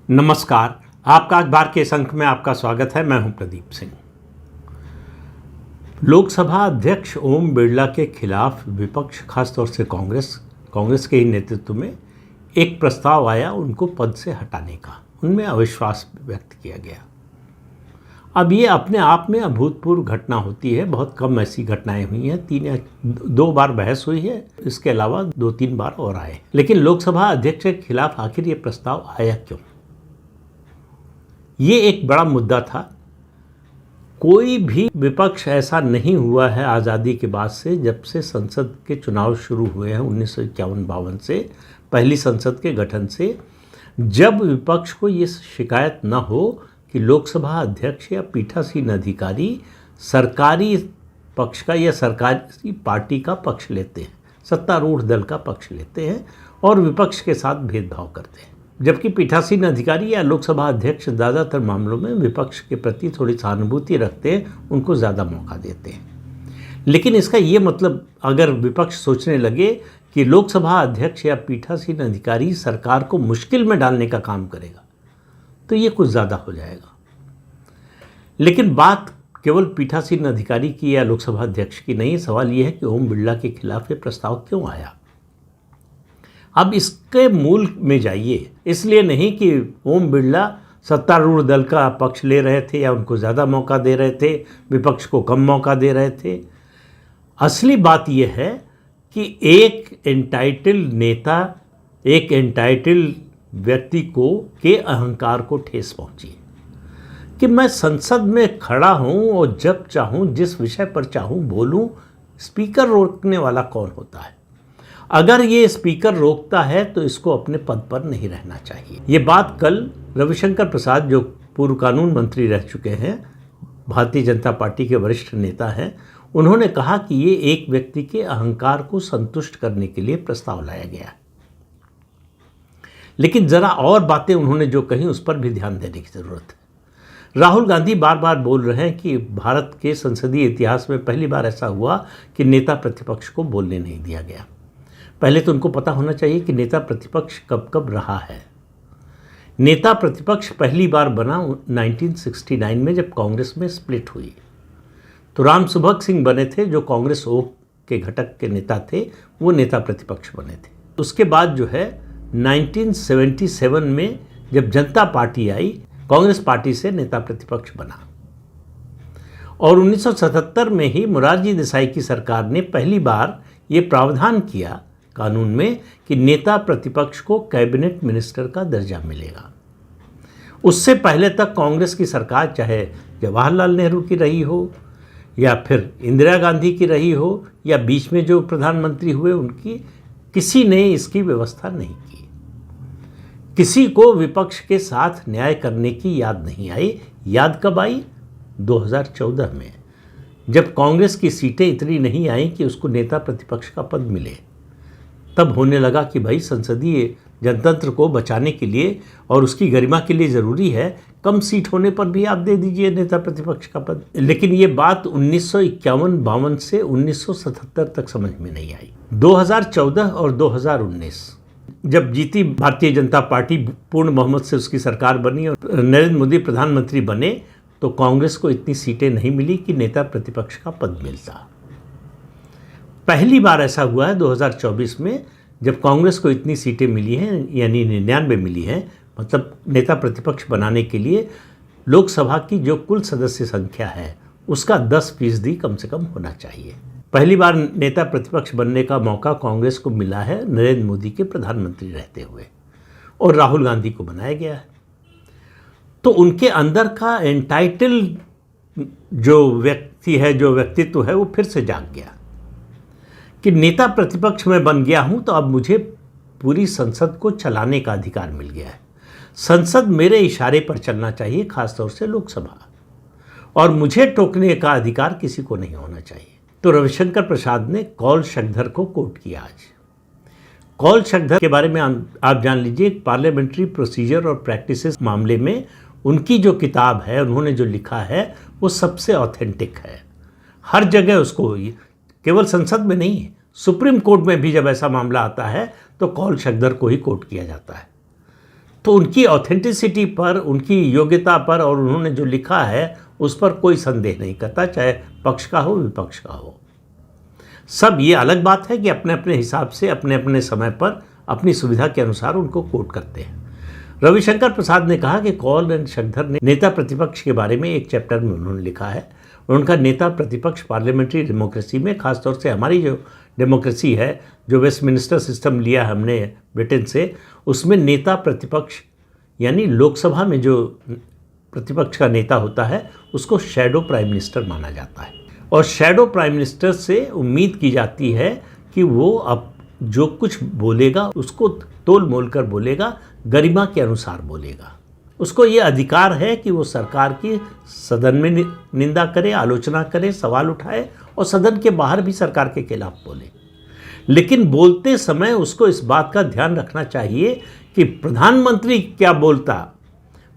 नमस्कार। आपका अखबार के इस अंक में आपका स्वागत है। मैं हूं प्रदीप सिंह। लोकसभा अध्यक्ष ओम बिरला के खिलाफ विपक्ष, खासतौर से कांग्रेस के ही नेतृत्व में एक प्रस्ताव आया उनको पद से हटाने का। उनमें अविश्वास व्यक्त किया गया। अब ये अपने आप में अभूतपूर्व घटना होती है। बहुत कम ऐसी घटनाएं हुई हैं। 2 बार बहस हुई है, इसके अलावा 2-3 बार और आए। लेकिन लोकसभा अध्यक्ष के खिलाफ आखिर ये प्रस्ताव आया क्यों? ये एक बड़ा मुद्दा था। कोई भी विपक्ष ऐसा नहीं हुआ है आज़ादी के बाद से, जब से संसद के चुनाव शुरू हुए हैं 1951-52 से, पहली संसद के गठन से, जब विपक्ष को ये शिकायत न हो कि लोकसभा अध्यक्ष या पीठासीन अधिकारी सरकारी पक्ष का या सरकारी पार्टी का पक्ष लेते हैं, सत्तारूढ़ दल का पक्ष लेते हैं और विपक्ष के साथ भेदभाव करते हैं। जबकि पीठासीन अधिकारी या लोकसभा अध्यक्ष ज़्यादातर मामलों में विपक्ष के प्रति थोड़ी सहानुभूति रखते हैं, उनको ज़्यादा मौका देते हैं। लेकिन इसका ये मतलब, अगर विपक्ष सोचने लगे कि लोकसभा अध्यक्ष या पीठासीन अधिकारी सरकार को मुश्किल में डालने का काम करेगा, तो ये कुछ ज़्यादा हो जाएगा। लेकिन बात केवल पीठासीन अधिकारी की या लोकसभा अध्यक्ष की नहीं। सवाल ये है कि ओम बिरला के खिलाफ ये प्रस्ताव क्यों आया। अब इसके मूल में जाइए। इसलिए नहीं कि ओम बिरला सत्तारूढ़ दल का पक्ष ले रहे थे या उनको ज़्यादा मौका दे रहे थे, विपक्ष को कम मौका दे रहे थे। असली बात यह है कि एक एंटाइटल्ड नेता, एक एंटाइटल्ड व्यक्ति के अहंकार को ठेस पहुंची कि मैं संसद में खड़ा हूं और जब चाहूं जिस विषय पर चाहूं बोलूं। स्पीकर रोकने वाला कौन होता है? अगर ये स्पीकर रोकता है तो इसको अपने पद पर नहीं रहना चाहिए। ये बात कल रविशंकर प्रसाद, जो पूर्व कानून मंत्री रह चुके हैं, भारतीय जनता पार्टी के वरिष्ठ नेता हैं, उन्होंने कहा कि ये एक व्यक्ति के अहंकार को संतुष्ट करने के लिए प्रस्ताव लाया गया। लेकिन ज़रा और बातें उन्होंने जो कही उस पर भी ध्यान देने की ज़रूरत है। राहुल गांधी बार बार बोल रहे हैं कि भारत के संसदीय इतिहास में पहली बार ऐसा हुआ कि नेता प्रतिपक्ष को बोलने नहीं दिया गया। पहले तो उनको पता होना चाहिए कि नेता प्रतिपक्ष कब कब रहा है। नेता प्रतिपक्ष पहली बार बना 1969 में, जब कांग्रेस में स्प्लिट हुई। तो राम सुभग सिंह बने थे, जो कांग्रेस ओ के घटक के नेता थे, वो नेता प्रतिपक्ष बने थे। उसके बाद जो है 1977 में जब जनता पार्टी आई, कांग्रेस पार्टी से नेता प्रतिपक्ष बना। और 1977 में ही मोरारजी देसाई की सरकार ने पहली बार ये प्रावधान किया कानून में कि नेता प्रतिपक्ष को कैबिनेट मिनिस्टर का दर्जा मिलेगा। उससे पहले तक कांग्रेस की सरकार, चाहे जवाहरलाल नेहरू की रही हो या फिर इंदिरा गांधी की रही हो या बीच में जो प्रधानमंत्री हुए उनकी, किसी ने इसकी व्यवस्था नहीं की। किसी को विपक्ष के साथ न्याय करने की याद नहीं आई। याद कब आई? 2014 में, जब कांग्रेस की सीटें इतनी नहीं आई कि उसको नेता प्रतिपक्ष का पद मिले। तब होने लगा कि भाई, संसदीय जनतंत्र को बचाने के लिए और उसकी गरिमा के लिए ज़रूरी है कम सीट होने पर भी आप दे दीजिए नेता प्रतिपक्ष का पद। लेकिन ये बात 1951-52 से 1977 तक समझ में नहीं आई। 2014 और 2019 जब जीती भारतीय जनता पार्टी, पूर्ण बहुमत से उसकी सरकार बनी और नरेंद्र मोदी प्रधानमंत्री बने, तो कांग्रेस को इतनी सीटें नहीं मिली कि नेता प्रतिपक्ष का पद मिलता। पहली बार ऐसा हुआ है 2024 में, जब कांग्रेस को इतनी सीटें मिली हैं, यानी 99 मिली हैं। मतलब नेता प्रतिपक्ष बनाने के लिए लोकसभा की जो कुल सदस्य संख्या है उसका 10% कम से कम होना चाहिए। पहली बार नेता प्रतिपक्ष बनने का मौका कांग्रेस को मिला है नरेंद्र मोदी के प्रधानमंत्री रहते हुए, और राहुल गांधी को बनाया गया है। तो उनके अंदर का एंटाइटल्ड जो व्यक्ति है, जो व्यक्तित्व है, वो फिर से जाग गया कि नेता प्रतिपक्ष में बन गया हूं तो अब मुझे पूरी संसद को चलाने का अधिकार मिल गया है। संसद मेरे इशारे पर चलना चाहिए, खासतौर से लोकसभा, और मुझे टोकने का अधिकार किसी को नहीं होना चाहिए। तो रविशंकर प्रसाद ने कौल शक्धर को कोट किया आज। कौल शक्धर के बारे में आप जान लीजिए। पार्लियामेंट्री प्रोसीजर और प्रैक्टिसेस मामले में उनकी जो किताब है, उन्होंने जो लिखा है, वो सबसे ऑथेंटिक है। हर जगह उसको, केवल संसद में नहीं है, सुप्रीम कोर्ट में भी जब ऐसा मामला आता है तो कौल शक्धर को ही कोट किया जाता है। तो उनकी ऑथेंटिसिटी पर, उनकी योग्यता पर और उन्होंने जो लिखा है उस पर कोई संदेह नहीं करता, चाहे पक्ष का हो विपक्ष का हो। सब ये अलग बात है कि अपने अपने हिसाब से अपने अपने समय पर अपनी सुविधा के अनुसार उनको कोट करते हैं। रविशंकर प्रसाद ने कहा कि कौल एंड शक्धर ने नेता प्रतिपक्ष के बारे में एक चैप्टर में उन्होंने लिखा है, उनका नेता प्रतिपक्ष पार्लियामेंट्री डेमोक्रेसी में, खासतौर से हमारी जो डेमोक्रेसी है, जो वेस्टमिनिस्टर सिस्टम लिया हमने ब्रिटेन से, उसमें नेता प्रतिपक्ष यानी लोकसभा में जो प्रतिपक्ष का नेता होता है उसको शैडो प्राइम मिनिस्टर माना जाता है। और शैडो प्राइम मिनिस्टर से उम्मीद की जाती है कि वो अब जो कुछ बोलेगा उसको तोल मोल कर बोलेगा, गरिमा के अनुसार बोलेगा। उसको ये अधिकार है कि वो सरकार की सदन में निंदा करे, आलोचना करे, सवाल उठाए और सदन के बाहर भी सरकार के खिलाफ बोले। लेकिन बोलते समय उसको इस बात का ध्यान रखना चाहिए कि प्रधानमंत्री क्या बोलता,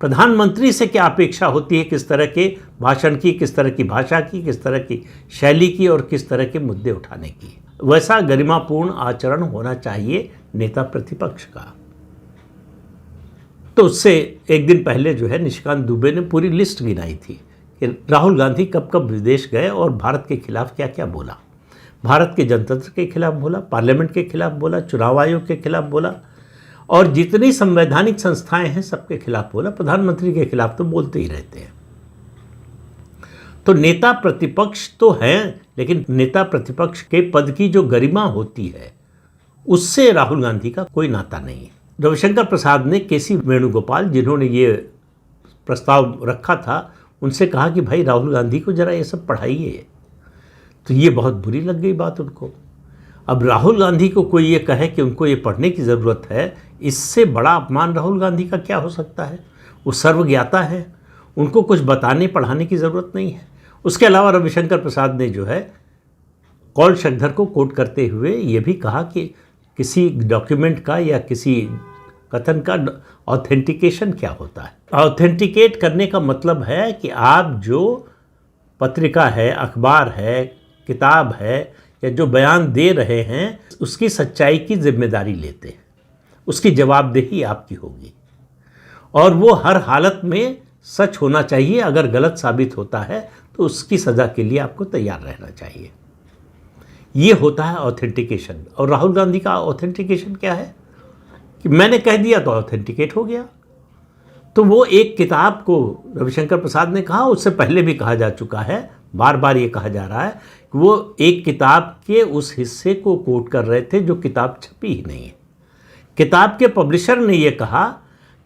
प्रधानमंत्री से क्या अपेक्षा होती है, किस तरह के भाषण की, किस तरह की भाषा की, किस तरह की शैली की और किस तरह के मुद्दे उठाने की। वैसा गरिमापूर्ण आचरण होना चाहिए नेता प्रतिपक्ष का। तो उससे एक दिन पहले जो है निशिकांत दुबे ने पूरी लिस्ट गिनाई थी कि राहुल गांधी कब कब विदेश गए और भारत के खिलाफ क्या क्या बोला। भारत के जनतंत्र के खिलाफ बोला, पार्लियामेंट के खिलाफ बोला, चुनाव आयोग के खिलाफ बोला और जितनी संवैधानिक संस्थाएं हैं सबके खिलाफ बोला। प्रधानमंत्री के खिलाफ तो बोलते ही रहते हैं। तो नेता प्रतिपक्ष तो हैं, लेकिन नेता प्रतिपक्ष के पद की जो गरिमा होती है उससे राहुल गांधी का कोई नाता नहीं है। रविशंकर प्रसाद ने केसी वेणुगोपाल, जिन्होंने ये प्रस्ताव रखा था, उनसे कहा कि भाई राहुल गांधी को जरा ये सब पढ़ाइए। तो ये बहुत बुरी लग गई बात उनको। अब राहुल गांधी को कोई ये कहे कि उनको ये पढ़ने की ज़रूरत है, इससे बड़ा अपमान राहुल गांधी का क्या हो सकता है। वो सर्वज्ञाता है, उनको कुछ बताने पढ़ाने की ज़रूरत नहीं है। उसके अलावा रविशंकर प्रसाद ने जो है कौल शक्धर को कोट करते हुए ये भी कहा कि किसी डॉक्यूमेंट का या किसी कथन का ऑथेंटिकेशन क्या होता है। ऑथेंटिकेट करने का मतलब है कि आप जो पत्रिका है, अखबार है, किताब है या जो बयान दे रहे हैं उसकी सच्चाई की जिम्मेदारी लेते हैं, उसकी जवाबदेही आपकी होगी और वो हर हालत में सच होना चाहिए। अगर गलत साबित होता है तो उसकी सज़ा के लिए आपको तैयार रहना चाहिए। ये होता है ऑथेंटिकेशन। और राहुल गांधी का ऑथेंटिकेशन क्या है कि मैंने कह दिया तो ऑथेंटिकेट हो गया। तो वो एक किताब को रविशंकर प्रसाद ने कहा, उससे पहले भी कहा जा चुका है, बार बार ये कहा जा रहा है कि वो एक किताब के उस हिस्से को कोट कर रहे थे जो किताब छपी ही नहीं है। किताब के पब्लिशर ने ये कहा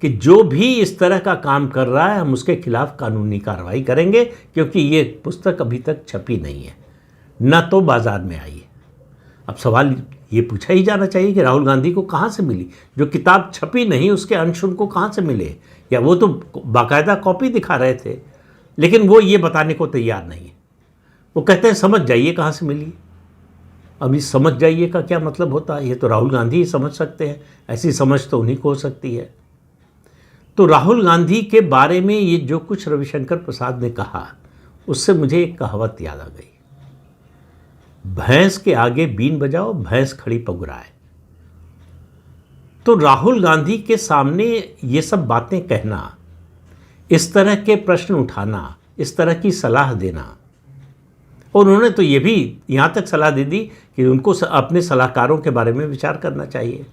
कि जो भी इस तरह का काम कर रहा है हम उसके खिलाफ कानूनी कार्रवाई करेंगे, क्योंकि ये पुस्तक अभी तक छपी नहीं है, न तो बाज़ार में आई है। अब सवाल ये पूछा ही जाना चाहिए कि राहुल गांधी को कहाँ से मिली, जो किताब छपी नहीं उसके अंश उनको कहाँ से मिले, या वो तो बाकायदा कॉपी दिखा रहे थे लेकिन वो ये बताने को तैयार नहीं है। वो कहते हैं समझ जाइए कहाँ से मिली। अब इस समझ जाइए का क्या मतलब होता है, ये तो राहुल गांधी ही समझ सकते हैं, ऐसी समझ तो उन्हीं को हो सकती है। तो राहुल गांधी के बारे में ये जो कुछ रविशंकर प्रसाद ने कहा उससे मुझे एक कहावत याद आ गई, भैंस के आगे बीन बजाओ भैंस खड़ी पगुराए। तो राहुल गांधी के सामने ये सब बातें कहना, इस तरह के प्रश्न उठाना, इस तरह की सलाह देना, और उन्होंने तो ये भी यहाँ तक सलाह दे दी कि उनको अपने सलाहकारों के बारे में विचार करना चाहिए।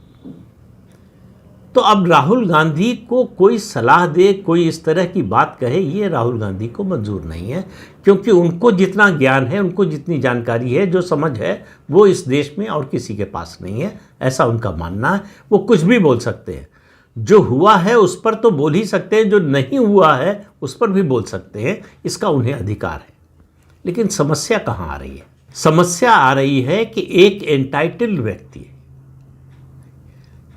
तो अब राहुल गांधी को कोई सलाह दे, कोई इस तरह की बात कहे, ये राहुल गांधी को मंजूर नहीं है, क्योंकि उनको जितना ज्ञान है, उनको जितनी जानकारी है, जो समझ है, वो इस देश में और किसी के पास नहीं है, ऐसा उनका मानना है। वो कुछ भी बोल सकते हैं, जो हुआ है उस पर तो बोल ही सकते हैं, जो नहीं हुआ है उस पर भी बोल सकते हैं, इसका उन्हें अधिकार है। लेकिन समस्या कहाँ आ रही है? समस्या आ रही है कि एक एंटाइटल्ड व्यक्ति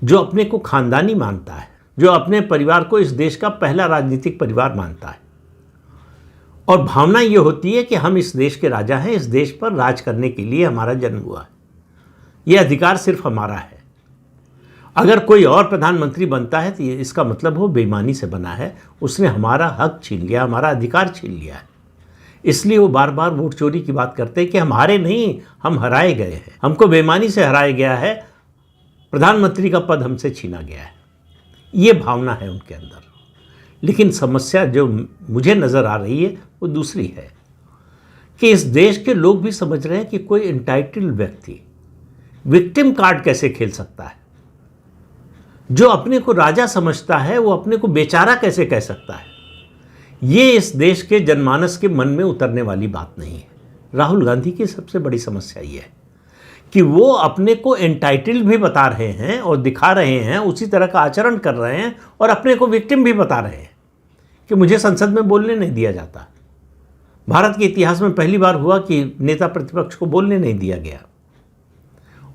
जो अपने को खानदानी मानता है, जो अपने परिवार को इस देश का पहला राजनीतिक परिवार मानता है, और भावना ये होती है कि हम इस देश के राजा हैं, इस देश पर राज करने के लिए हमारा जन्म हुआ है, ये अधिकार सिर्फ हमारा है। अगर कोई और प्रधानमंत्री बनता है तो इसका मतलब वो बेईमानी से बना है, उसने हमारा हक छीन लिया, हमारा अधिकार छीन लिया है। इसलिए वो बार बार वोट चोरी की बात करते हैं कि हम हारे नहीं, हम हराए गए हैं, हमको बेईमानी से हराया गया है, प्रधानमंत्री का पद हमसे छीना गया है। ये भावना है उनके अंदर। लेकिन समस्या जो मुझे नज़र आ रही है वो दूसरी है कि इस देश के लोग भी समझ रहे हैं कि कोई एंटाइटल्ड व्यक्ति विक्टिम कार्ड कैसे खेल सकता है। जो अपने को राजा समझता है वो अपने को बेचारा कैसे कह सकता है। ये इस देश के जनमानस के मन में उतरने वाली बात नहीं है। राहुल गांधी की सबसे बड़ी समस्या ये है कि वो अपने को एंटाइटल्ड भी बता रहे हैं और दिखा रहे हैं, उसी तरह का आचरण कर रहे हैं, और अपने को विक्टिम भी बता रहे हैं कि मुझे संसद में बोलने नहीं दिया जाता। भारत के इतिहास में पहली बार हुआ कि नेता प्रतिपक्ष को बोलने नहीं दिया गया।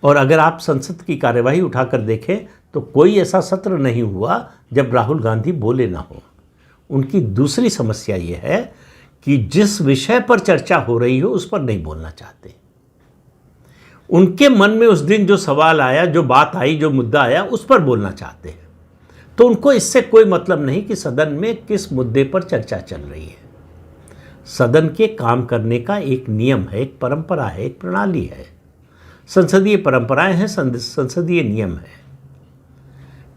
और अगर आप संसद की कार्यवाही उठाकर देखें तो कोई ऐसा सत्र नहीं हुआ जब राहुल गांधी बोले ना हो। उनकी दूसरी समस्या ये है कि जिस विषय पर चर्चा हो रही हो उस पर नहीं बोलना चाहते। उनके मन में उस दिन जो सवाल आया, जो बात आई, जो मुद्दा आया, उस पर बोलना चाहते हैं। तो उनको इससे कोई मतलब नहीं कि सदन में किस मुद्दे पर चर्चा चल रही है। सदन के काम करने का एक नियम है, एक परंपरा है, एक प्रणाली है। संसदीय परंपराएं हैं, संसदीय नियम है।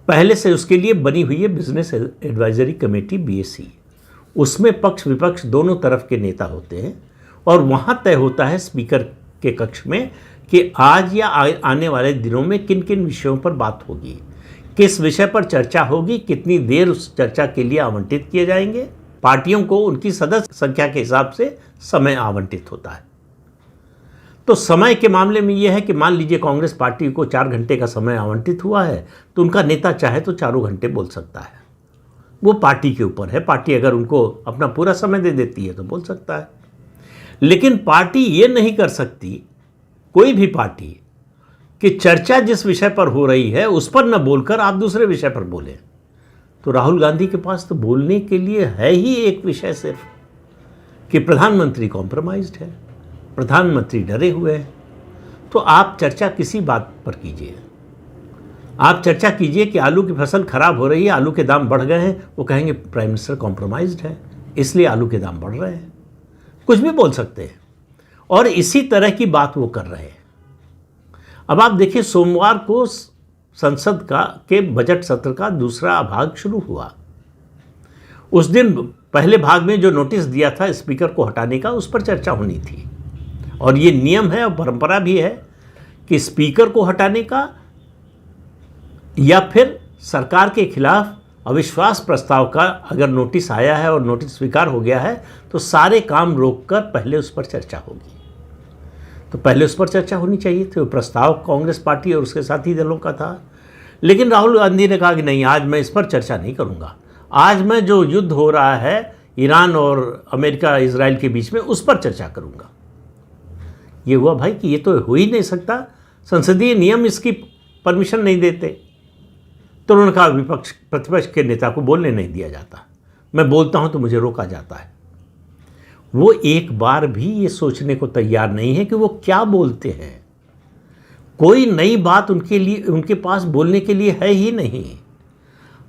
पहले से उसके लिए बनी हुई है बिजनेस एडवाइजरी कमेटी, BAC। उसमें पक्ष विपक्ष दोनों तरफ के नेता होते हैं और वहाँ तय होता है स्पीकर के कक्ष में कि आज या आने वाले दिनों में किन किन विषयों पर बात होगी, किस विषय पर चर्चा होगी, कितनी देर उस चर्चा के लिए आवंटित किए जाएंगे। पार्टियों को उनकी सदस्य संख्या के हिसाब से समय आवंटित होता है। तो समय के मामले में यह है कि मान लीजिए कांग्रेस पार्टी को 4 घंटे का समय आवंटित हुआ है तो उनका नेता चाहे तो 4 घंटे बोल सकता है। वो पार्टी के ऊपर है। पार्टी अगर उनको अपना पूरा समय दे देती है तो बोल सकता है। लेकिन पार्टी ये नहीं कर सकती, कोई भी पार्टी, कि चर्चा जिस विषय पर हो रही है उस पर न बोलकर आप दूसरे विषय पर बोलें। तो राहुल गांधी के पास तो बोलने के लिए है ही एक विषय सिर्फ कि प्रधानमंत्री कॉम्प्रोमाइज्ड है, प्रधानमंत्री डरे हुए हैं। तो आप चर्चा किसी बात पर कीजिए। आप चर्चा कीजिए कि आलू की फसल खराब हो रही है, आलू के दाम बढ़ गए हैं, वो कहेंगे प्राइम मिनिस्टर कॉम्प्रोमाइज्ड है इसलिए आलू के दाम बढ़ रहे हैं। कुछ भी बोल सकते हैं और इसी तरह की बात वो कर रहे हैं। अब आप देखिए, सोमवार को संसद के बजट सत्र का दूसरा भाग शुरू हुआ। उस दिन पहले भाग में जो नोटिस दिया था स्पीकर को हटाने का, उस पर चर्चा होनी थी। और ये नियम है और परंपरा भी है कि स्पीकर को हटाने का या फिर सरकार के खिलाफ अविश्वास प्रस्ताव का अगर नोटिस आया है और नोटिस स्वीकार हो गया है तो सारे काम रोककर पहले उस पर चर्चा होगी। तो पहले उस पर चर्चा होनी चाहिए थी। वो प्रस्ताव कांग्रेस पार्टी और उसके साथी दलों का था। लेकिन राहुल गांधी ने कहा कि नहीं, आज मैं इस पर चर्चा नहीं करूंगा। आज मैं जो युद्ध हो रहा है ईरान और अमेरिका इजराइल के बीच में, उस पर चर्चा करूंगा। ये हुआ भाई कि ये तो हो ही नहीं सकता, संसदीय नियम इसकी परमिशन नहीं देते। तो उन्होंने कहा विपक्ष प्रतिपक्ष के नेता को बोलने नहीं दिया जाता, मैं बोलता हूं तो मुझे रोका जाता है। वो एक बार भी ये सोचने को तैयार नहीं है कि वो क्या बोलते हैं। कोई नई बात उनके पास बोलने के लिए है ही नहीं।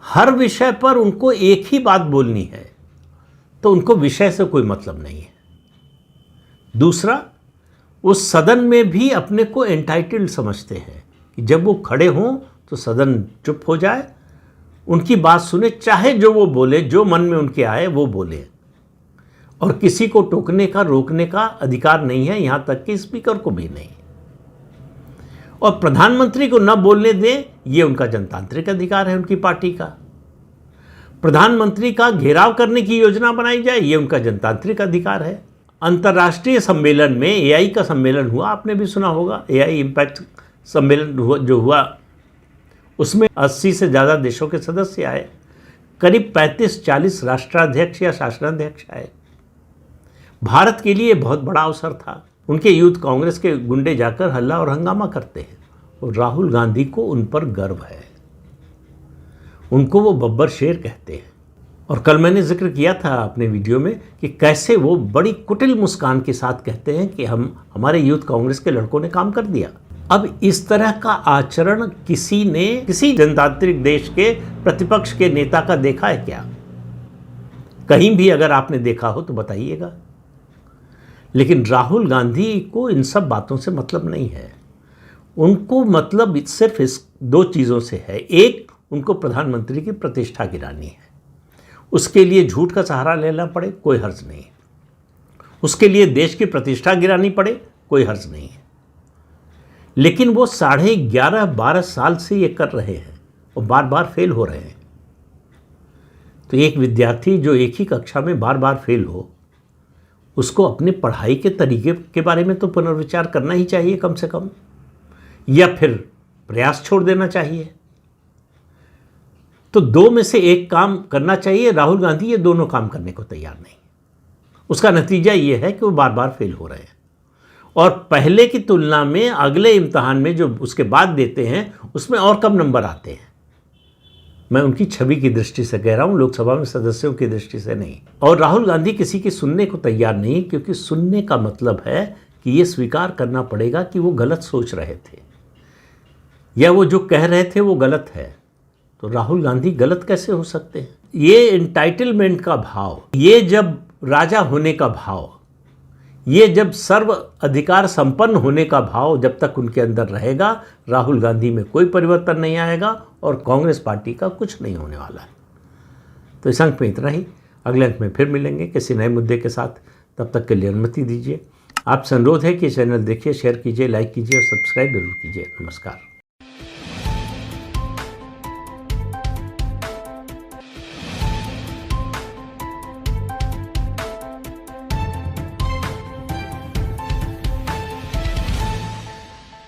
हर विषय पर उनको एक ही बात बोलनी है, तो उनको विषय से कोई मतलब नहीं है। दूसरा, उस सदन में भी अपने को एंटाइटल्ड समझते हैं कि जब वो खड़े हों तो सदन चुप हो जाए, उनकी बात सुने, चाहे जो वो बोले, जो मन में उनके आए वो बोले, और किसी को टोकने का रोकने का अधिकार नहीं है, यहां तक कि स्पीकर को भी नहीं। और प्रधानमंत्री को न बोलने दें, ये उनका जनतांत्रिक अधिकार है, उनकी पार्टी का। प्रधानमंत्री का घेराव करने की योजना बनाई जाए, ये उनका जनतांत्रिक अधिकार है। अंतर्राष्ट्रीय सम्मेलन में AI का सम्मेलन हुआ, आपने भी सुना होगा, AI इम्पैक्ट सम्मेलन जो हुआ, उसमें 80 से ज़्यादा देशों के सदस्य आए। करीब 35-40 राष्ट्राध्यक्ष या शासनाध्यक्ष आए। भारत के लिए बहुत बड़ा अवसर था। उनके यूथ कांग्रेस के गुंडे जाकर हल्ला और हंगामा करते हैं और राहुल गांधी को उन पर गर्व है। उनको वो बब्बर शेर कहते हैं। और कल मैंने जिक्र किया था अपने वीडियो में कि कैसे वो बड़ी कुटिल मुस्कान के साथ कहते हैं कि हमारे यूथ कांग्रेस के लड़कों ने काम कर दिया। अब इस तरह का आचरण किसी जनतांत्रिक देश के प्रतिपक्ष के नेता का देखा है क्या? कहीं भी अगर आपने देखा हो तो बताइएगा। लेकिन राहुल गांधी को इन सब बातों से मतलब नहीं है। उनको मतलब सिर्फ इस 2 चीज़ों से है। एक, उनको प्रधानमंत्री की प्रतिष्ठा गिरानी है। उसके लिए झूठ का सहारा लेना पड़े कोई हर्ज नहीं है, उसके लिए देश की प्रतिष्ठा गिरानी पड़े कोई हर्ज नहीं है। लेकिन वो 11.5-12 साल से ये कर रहे हैं और बार बार फेल हो रहे हैं। तो एक विद्यार्थी जो एक ही कक्षा में बार बार फेल हो, उसको अपने पढ़ाई के तरीके के बारे में तो पुनर्विचार करना ही चाहिए कम से कम, या फिर प्रयास छोड़ देना चाहिए। तो दो में से एक काम करना चाहिए। राहुल गांधी ये दोनों काम करने को तैयार नहीं। उसका नतीजा ये है कि वो बार बार फेल हो रहे हैं और पहले की तुलना में अगले इम्तहान में जो उसके बाद देते हैं उसमें और कम नंबर आते हैं। मैं उनकी छवि की दृष्टि से कह रहा हूं, लोकसभा में सदस्यों की दृष्टि से नहीं। और राहुल गांधी किसी की सुनने को तैयार नहीं, क्योंकि सुनने का मतलब है कि ये स्वीकार करना पड़ेगा कि वो गलत सोच रहे थे या वो जो कह रहे थे वो गलत है। तो राहुल गांधी गलत कैसे हो सकते हैं? ये एंटाइटलमेंट का भाव, ये जब राजा होने का भाव, ये जब सर्व अधिकार संपन्न होने का भाव जब तक उनके अंदर रहेगा, राहुल गांधी में कोई परिवर्तन नहीं आएगा और कांग्रेस पार्टी का कुछ नहीं होने वाला है। तो इस अंक में इतना ही। अगले अंक में फिर मिलेंगे किसी नए मुद्दे के साथ। तब तक के लिए अनुमति दीजिए। आपसे अनुरोध है कि चैनल देखिए, शेयर कीजिए, लाइक कीजिए और सब्सक्राइब जरूर कीजिए। नमस्कार।